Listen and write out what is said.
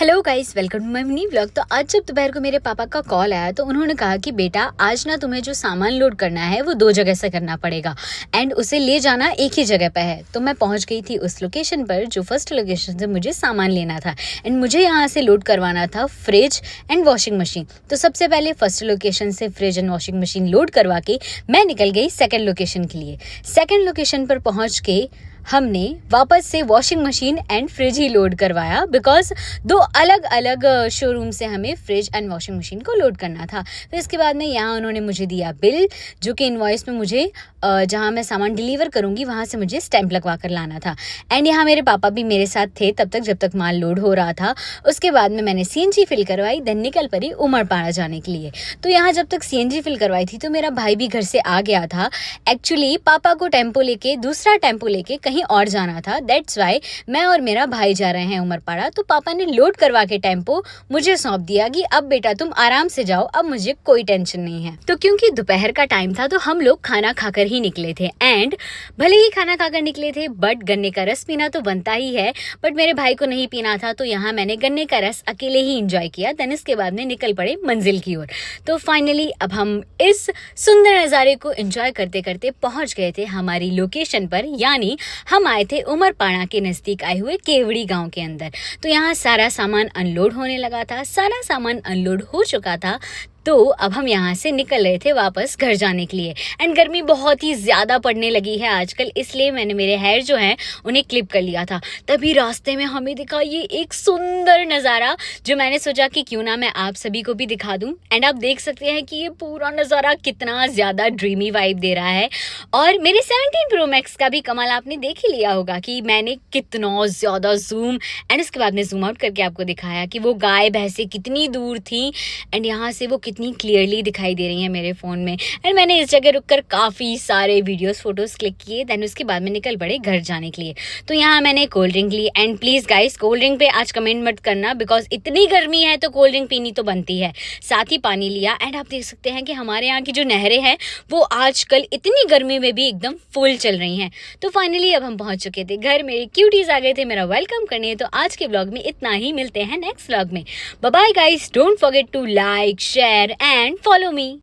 Hello guys, welcome to my mini vlog. तो आज जब दोपहर को मेरे पापा का कॉल आया तो उन्होंने कहा कि बेटा आज ना तुम्हें जो सामान लोड करना है वो 2 जगह से करना पड़ेगा एंड उसे ले जाना एक ही जगह पे है। तो मैं पहुंच गई थी उस लोकेशन पर जो फर्स्ट लोकेशन से मुझे सामान लेना था एंड मुझे यहाँ से लोड करवाना था फ्रिज एंड वॉशिंग मशीन। तो सबसे पहले फर्स्ट लोकेशन से fridge and washing machine load करवा के मैं निकल गई सेकेंड लोकेशन के लिए। सेकेंड लोकेशन पर पहुँच के हमने वापस से washing machine and fridge he load करवाया बिकॉज 2 अलग अलग शोरूम से हमें फ्रिज एंड वॉशिंग मशीन को लोड करना था। फिर इसके बाद में यहाँ उन्होंने मुझे दिया बिल जो कि इनवॉइस में मुझे जहाँ मैं सामान डिलीवर करूँगी वहाँ से मुझे स्टैंप लगवा कर लाना था। एंड यहाँ मेरे पापा भी मेरे साथ थे तब तक जब तक माल लोड हो रहा था। उसके बाद में मैंने CNG फिल करवाई, देन निकल पड़ी उमरपाड़ा जाने के लिए। तो यहाँ जब तक CNG फिल करवाई थी तो मेरा भाई भी घर से आ गया था। एक्चुअली पापा को टेम्पो लेके दूसरा टेम्पो लेके कहीं और जाना था, दैट्स वाई मैं और मेरा भाई जा रहे हैं उमरपाड़ा। तो पापा ने लोड करवा के टेम्पो मुझे सौंप दिया कि अब बेटा तुम आराम से जाओ, अब मुझे कोई टेंशन नहीं है। तो क्योंकि दोपहर का टाइम था तो हम लोग खाना खाकर ही निकले थे एंड भले ही खाना खाकर निकले थे बट गन्ने का रस पीना तो बनता ही है। बट मेरे भाई को नहीं पीना था तो यहाँ मैंने गन्ने का रस अकेले ही इंजॉय किया। देन इसके बाद में निकल पड़े मंजिल की ओर। तो फाइनली अब हम इस सुंदर नज़ारे को एंजॉय करते करते पहुंच गए थे हमारी लोकेशन पर, यानी हम आए थे उमरपाड़ा के नज़दीक आए हुए केवड़ी गांव के अंदर। तो यहाँ सारा सामान अनलोड होने लगा था, सारा सामान अनलोड हो चुका था। तो अब हम यहाँ से निकल रहे थे वापस घर जाने के लिए एंड गर्मी बहुत ही ज़्यादा पड़ने लगी है आजकल, इसलिए मैंने मेरे हेयर जो हैं उन्हें क्लिप कर लिया था। तभी रास्ते में हमें दिखा ये एक सुंदर नज़ारा जो मैंने सोचा कि क्यों ना मैं आप सभी को भी दिखा दूँ। एंड आप देख सकते हैं कि ये पूरा नज़ारा कितना ज़्यादा ड्रीमी वाइब दे रहा है। और मेरे 17 Pro Max का भी कमाल आपने देख ही लिया होगा कि मैंने कितना ज़्यादा जूम एंड उसके बाद में जूम आउट करके आपको दिखाया कि वो गाय भैंसें कितनी दूर थी एंड यहाँ से वो कितनी क्लियरली दिखाई दे रही हैं मेरे फ़ोन में। एंड मैंने इस जगह रुककर काफ़ी सारे वीडियोस फोटोज़ क्लिक किए। दैन उसके बाद में निकल पड़े घर जाने के लिए। तो यहाँ मैंने कोल्ड ड्रिंक ली and please guys cold drink पे आज कमेंट मत करना बिकॉज इतनी गर्मी है तो कोल्ड ड्रिंक पीनी तो बनती है। साथ ही पानी लिया एंड आप देख सकते हैं कि हमारे यहाँ की जो नहरें हैं वो आजकल इतनी गर्मी में भी एकदम फुल चल रही हैं। तो फाइनली अब हम पहुँच चुके थे घर, मेरे क्यूटीज़ आ गए थे मेरा वेलकम करने। तो आज के ब्लॉग में इतना ही, मिलते हैं नेक्स्ट ब्लॉग में। Bye bye guys, don't forget to like share and follow me.